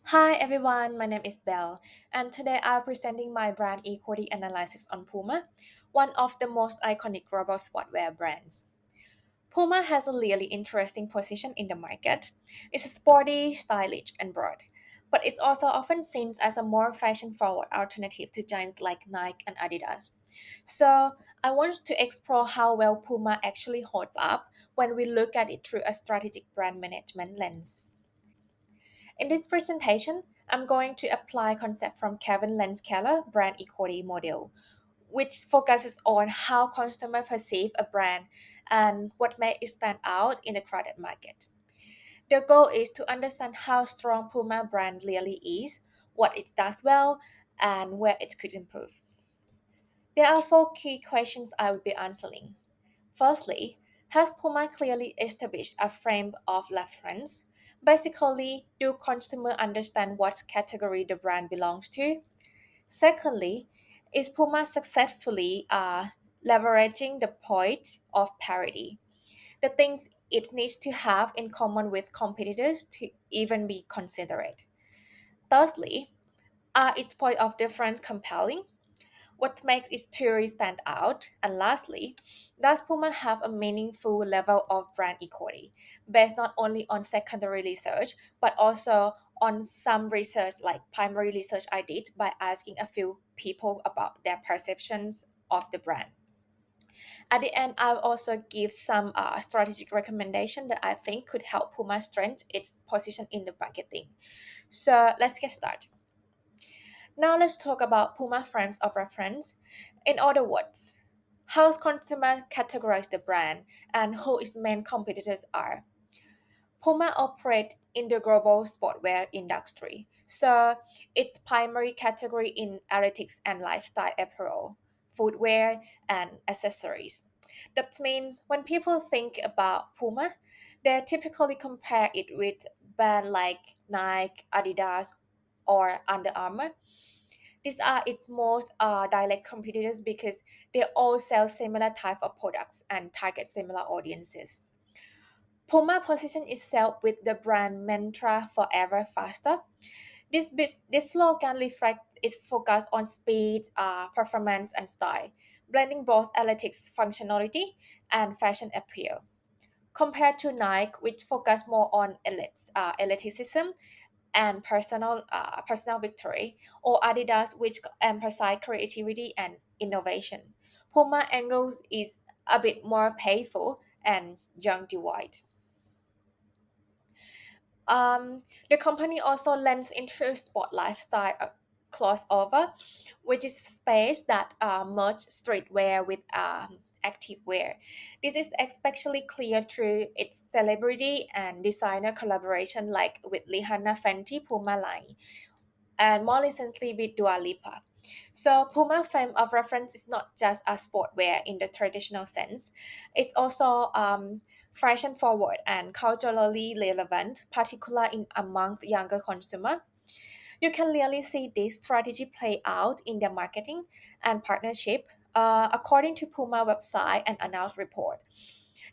Hi everyone, my name is Belle, and today I'm presenting my brand equity analysis on PUMA, one of the most iconic global sportswear brands. PUMA has a really interesting position in the market. It's sporty, stylish, and broad, but it's also often seen as a more fashion-forward alternative to giants like Nike and Adidas. So, I want to explore how well PUMA actually holds up when we look at it through a strategic brand management lens. In this presentation, I'm going to apply concept from Kevin Lenskeller brand equity model, which focuses on how customers perceive a brand and what makes it stand out in the crowded market. The goal is to understand how strong Puma brand really is, what it does well, and where it could improve. There are four key questions I will be answering. Firstly, has Puma clearly established a frame of reference? Basically, do consumers understand what category the brand belongs to? Secondly, is Puma successfully leveraging the point of parity? The things it needs to have in common with competitors to even be considered. Thirdly, are its point of difference compelling? What makes its theory stand out? And lastly, does Puma have a meaningful level of brand equity, based not only on secondary research, but also on some research like primary research I did by asking a few people about their perceptions of the brand. At the end, I'll also give some strategic recommendation that I think could help Puma strengthen its position in the marketing. So let's get started. Now let's talk about Puma frames of reference. In other words, how consumers categorize the brand and who its main competitors are. Puma operates in the global sportwear industry, so its primary category in athletics and lifestyle apparel, footwear, and accessories. That means when people think about Puma, they typically compare it with brands like Nike, Adidas, or Under Armour. These are its most direct competitors because they all sell similar type of products and target similar audiences. Puma positions itself with the brand mantra "Forever Faster." This slogan reflects its focus on speed, performance, and style, blending both athletics functionality and fashion appeal. Compared to Nike, which focus more on athleticism and personal victory, or Adidas, which emphasize creativity and innovation. Puma angles is a bit more playful and young divide. The company also lends into sport lifestyle crossover, which is space that merge streetwear with activewear. This is especially clear through its celebrity and designer collaboration like with Rihanna Fenty Puma line and more recently with Dua Lipa. So Puma frame of reference is not just a sportwear in the traditional sense. It's also fashion forward and culturally relevant, particularly in among younger consumer. You can really see this strategy play out in their marketing and partnership. According to Puma website and announced report,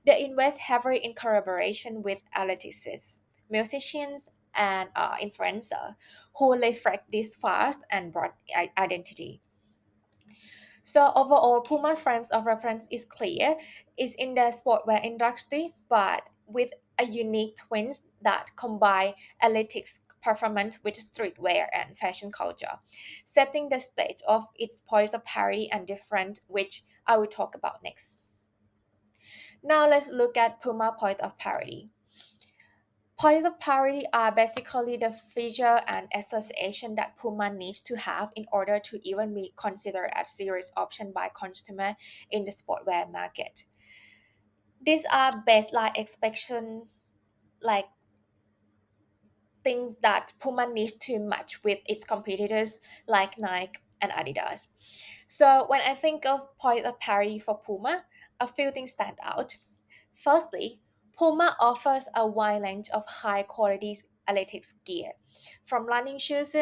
they invest heavily in collaboration with artists, musicians, and influencers who reflect this fast and broad identity. So overall, Puma frames of reference is clear. It's in the sportwear industry, but with a unique twins that combine athletics performance with streetwear and fashion culture, setting the stage of its points of parity and different, which I will talk about next. Now let's look at Puma point of parity. Points of parity are basically the feature and association that Puma needs to have in order to even be considered as serious option by consumer in the sportwear market. These are baseline expectation like things that Puma needs to match with its competitors like Nike and Adidas. So when I think of point of parity for Puma, a few things stand out. Firstly, Puma offers a wide range of high quality athletics gear, from running shoes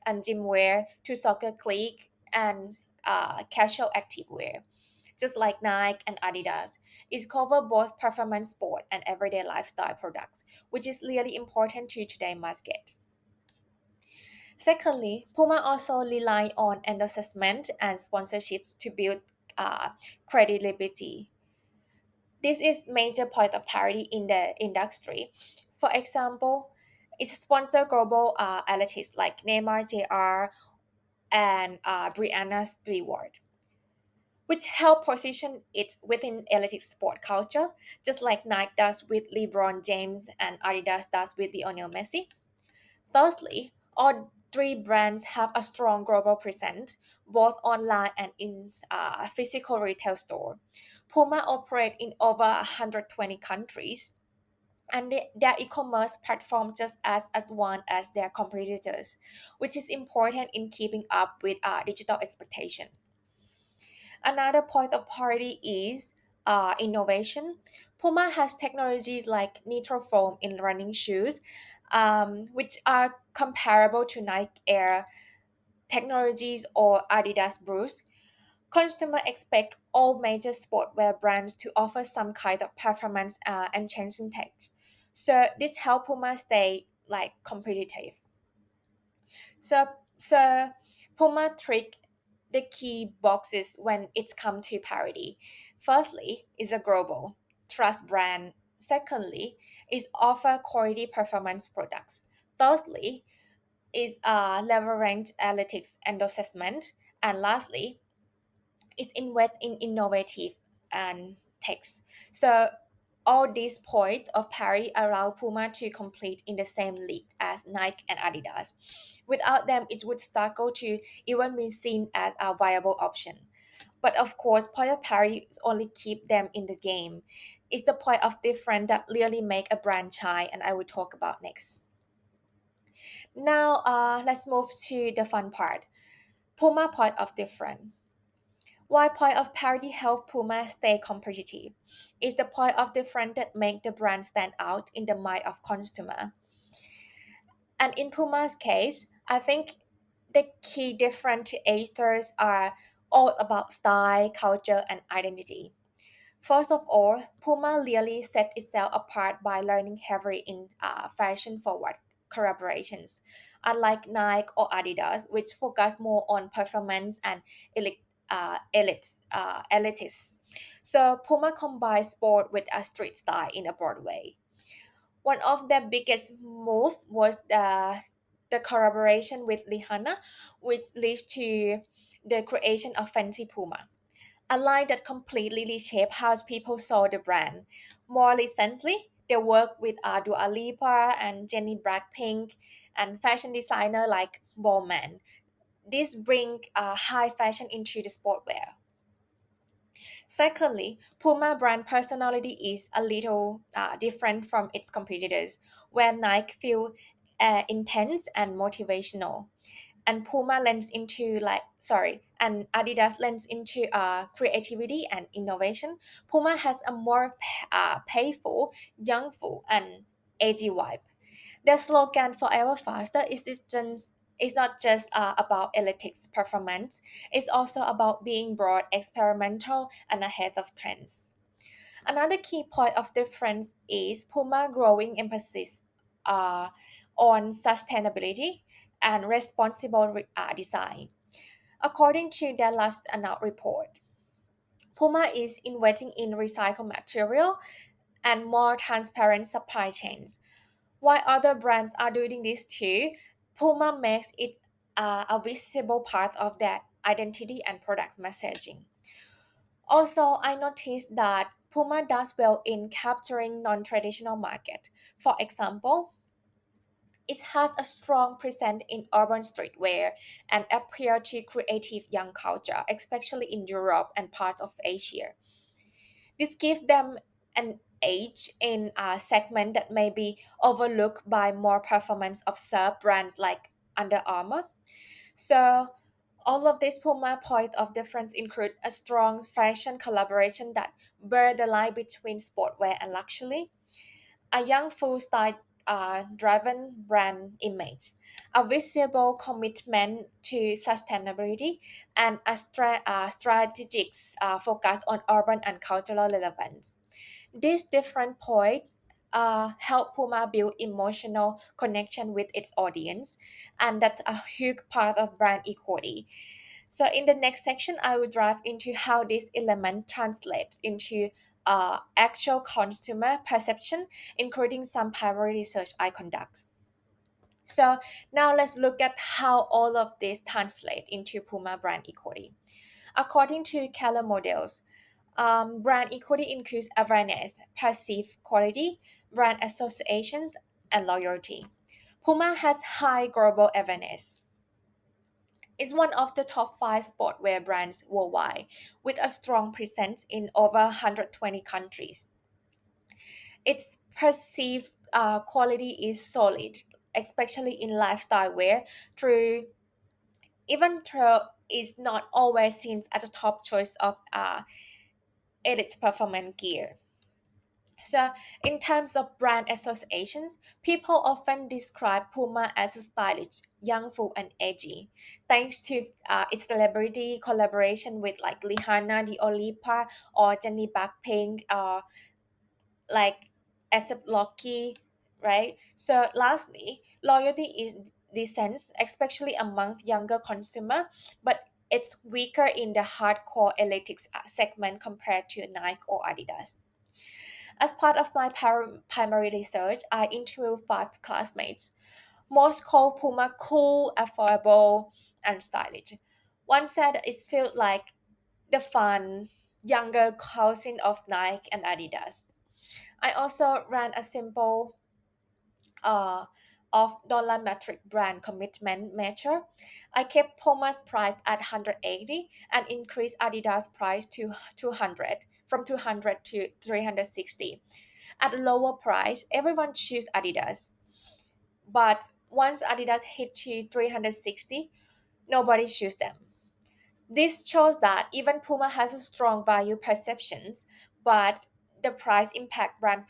and gym wear to soccer cleat and casual activewear. Just like Nike and Adidas, it covers both performance sport and everyday lifestyle products, which is really important to today's market. Secondly, Puma also rely on endorsement and sponsorships to build uh, credibility. This is major point of parity in the industry. For example, it sponsor global athletes like Neymar Jr. and Brianna Stewart, which help position it within elite sport culture, just like Nike does with LeBron James and Adidas does with Lionel Messi. Thirdly, all three brands have a strong global presence, both online and in physical retail store. Puma operate in over 120 countries, and their e-commerce platform just as one as their competitors, which is important in keeping up with digital expectation. Another point of party is innovation. Puma has technologies like Nitrofoam in running shoes, which are comparable to Nike Air technologies or Adidas Boost. Consumers expect all major sportwear brands to offer some kind of performance and changing tech. So this helps Puma stay like competitive. So Puma trick the key boxes when it's come to parity. Firstly, is a global trust brand. Secondly, is offer quality performance products. Thirdly, is leverage analytics and assessment. And lastly, is invest in innovative and techs. So all these points of parity allow Puma to compete in the same league as Nike and Adidas. Without them, it would struggle to even be seen as a viable option. But of course, point of parity is only keep them in the game. It's the point of difference that really make a brand shine, and I will talk about next. Now, let's move to the fun part. Puma point of difference. Why point of parity help Puma stay competitive? Is the point of difference that make the brand stand out in the mind of consumer. And in Puma's case, I think the key differentiators are all about style, culture, and identity. First of all, Puma really set itself apart by learning heavily in fashion-forward collaborations, unlike Nike or Adidas, which focus more on performance and elites. So Puma combines sport with a street style in a broad way. One of their biggest move was the collaboration with Rihanna, which leads to the creation of Fancy Puma, a line that completely reshaped how people saw the brand. More recently, they worked with Dua Lipa and Jenny Blackpink and fashion designer like Bowman. This brings high fashion into the sportwear. Secondly, Puma brand personality is a little different from its competitors, where Nike feel intense and motivational, and Puma lends into and Adidas lends into creativity and innovation. Puma has a more playful, youngful, and edgy vibe. The slogan "Forever Faster" is not just about elitics performance. It's also about being broad, experimental, and ahead of trends. Another key point of difference is Puma growing emphasis uh, on sustainability and responsible design. According to their last announced report, Puma is investing in recycled material and more transparent supply chains. While other brands are doing this too, Puma makes it a visible part of their identity and product messaging. Also, I noticed that Puma does well in capturing non-traditional market. For example, it has a strong presence in urban streetwear and appeal to creative young culture, especially in Europe and parts of Asia. This gives them an edge in a segment that may be overlooked by more performance observed brands like Under Armour. So all of these Puma point of difference include a strong fashion collaboration that blur the line between sportwear and luxury, a young full style driven brand image, a visible commitment to sustainability, and a strategic focus on urban and cultural relevance. These different points help Puma build emotional connection with its audience, and that's a huge part of brand equity. So in the next section, I will dive into how this element translates into actual consumer perception, including some primary research I conduct. So now let's look at how all of this translate into Puma brand equity. According to Keller models, brand equity includes awareness, perceived quality, brand associations, and loyalty. Puma has high global awareness. It's one of the top 5 sportwear brands worldwide, with a strong presence in over 120 countries. Its perceived quality is solid, especially in lifestyle wear, through even though it's not always seen as a top choice of elite performance gear. So, in terms of brand associations, people often describe Puma as stylish, youngful, and edgy, thanks to its celebrity collaboration with like Rihanna, Dua Lipa, or Jenny Blackpink, like ASAP Rocky, right? So, lastly, loyalty is descends, especially among younger consumer, but it's weaker in the hardcore elite segment compared to Nike or Adidas. As part of my primary research, I interviewed 5 classmates. Most called Puma cool, affordable, and stylish. One said it felt like the fun, younger cousin of Nike and Adidas. I also ran a simple uh, of dollar metric brand commitment measure. I kept Puma's price at 180 and increased Adidas price to 200, from 200 to 360. At a lower price, everyone choose Adidas. But once Adidas hit to 360, nobody choose them. This shows that even Puma has a strong value perceptions, but the price impact brand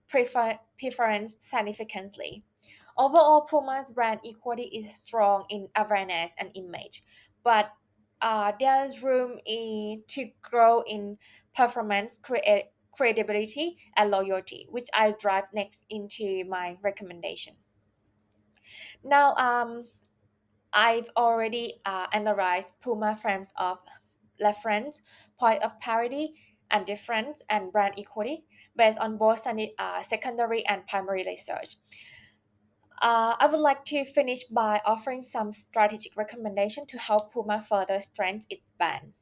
preference significantly. Overall, Puma's brand equity is strong in awareness and image, but there's room to grow in performance, credibility, and loyalty, which I'll drive next into my recommendation. Now, I've already analyzed Puma frames of reference, point of parity, and difference, and brand equity based on both secondary and primary research. I would like to finish by offering some strategic recommendation to help Puma further strengthen its brand.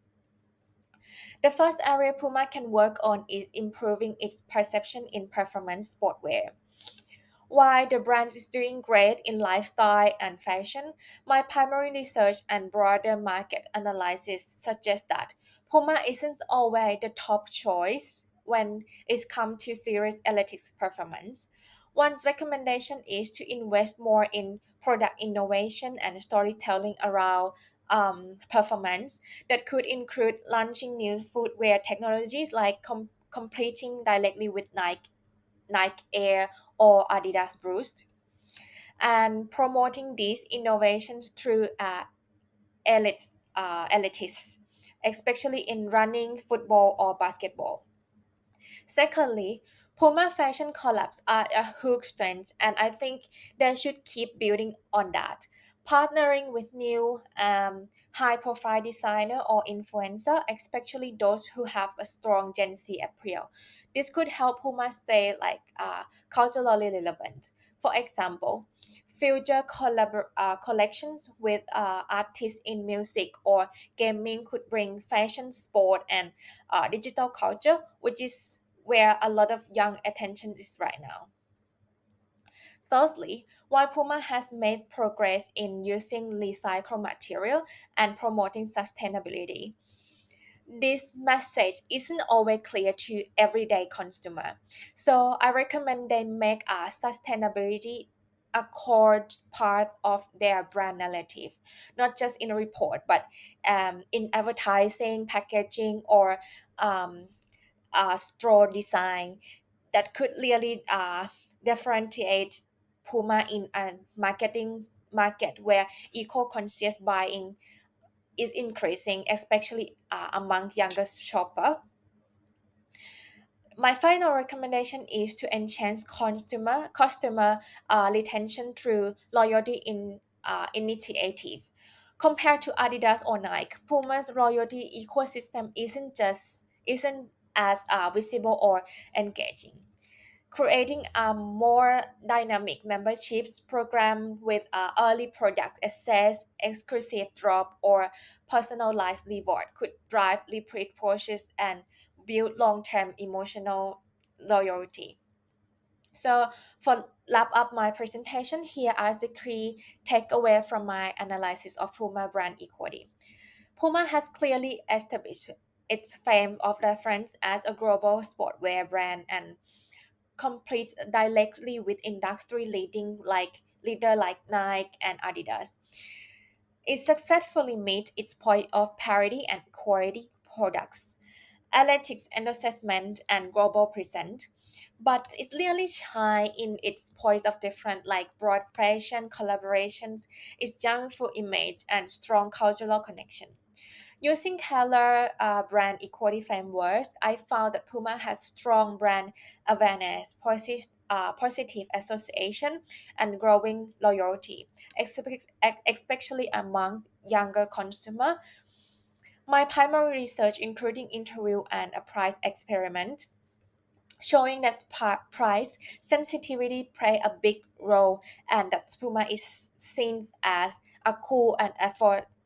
The first area Puma can work on is improving its perception in performance sportwear. While the brand is doing great in lifestyle and fashion, my primary research and broader market analysis suggest that Puma isn't always the top choice when it comes to serious athletics performance. One recommendation is to invest more in product innovation and storytelling around performance that could include launching new footwear technologies like competing directly with Nike Air or Adidas Boost, and promoting these innovations through elites, especially in running, football, or basketball. Secondly, Puma fashion collabs are a huge strength, and I think they should keep building on that. Partnering with new high-profile designer or influencer, especially those who have a strong Gen Z appeal. This could help Puma stay culturally relevant. For example, future collections with artists in music or gaming could bring fashion, sport, and digital culture, which is where a lot of young attention is right now. Thirdly, while Puma has made progress in using recycled material and promoting sustainability, this message isn't always clear to everyday consumer. So I recommend they make sustainability a core part of their brand narrative, not just in a report, but in advertising, packaging, or um, store design that could really differentiate Puma in a market where eco-conscious buying is increasing, especially among younger shopper. My final recommendation is to enhance customer retention through loyalty initiative. Compared to Adidas or Nike, Puma's loyalty ecosystem isn't as visible or engaging. Creating a more dynamic memberships program with early product access, exclusive drop, or personalized reward could drive repeat purchase and build long-term emotional loyalty. So for wrap up my presentation, here are the key takeaway from my analysis of Puma brand equity. Puma has clearly established its fame of reference as a global sportwear brand and competes directly with industry leader like Nike and Adidas. It successfully met its point of parity and quality products, analytics and assessment and global present, but it really shines in its points of different like broad fashion collaborations, its young food image and strong cultural connection. Using Keller brand equity frameworks, I found that Puma has strong brand awareness, positive association, and growing loyalty, especially among younger consumers. My primary research, including interview and a price experiment, showing that price sensitivity play a big role and that Puma is seen as a cool and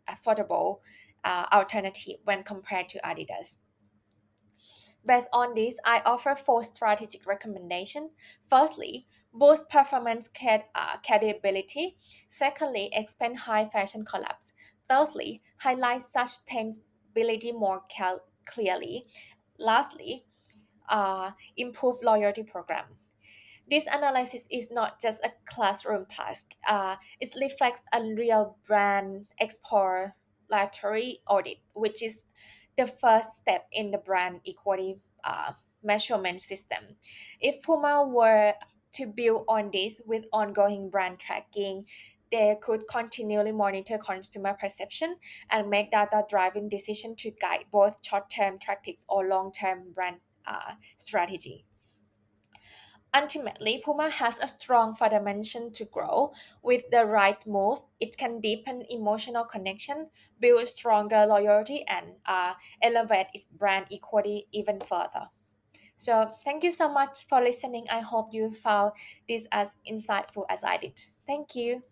affordable alternative when compared to Adidas. Based on this, I offer four strategic recommendations. Firstly, boost performance credibility. Secondly, expand high fashion collabs. Thirdly, highlight sustainability more clearly. Lastly, improve loyalty program. This analysis is not just a classroom task. It reflects a real brand exploratory audit, which is the first step in the brand equity measurement system. If Puma were to build on this with ongoing brand tracking, they could continually monitor consumer perception and make data-driven decisions to guide both short-term tactics or long-term brand strategy. Ultimately, Puma has a strong foundation to grow. With the right move, it can deepen emotional connection, build stronger loyalty, and elevate its brand equity even further. So, thank you so much for listening. I hope you found this as insightful as I did. Thank you.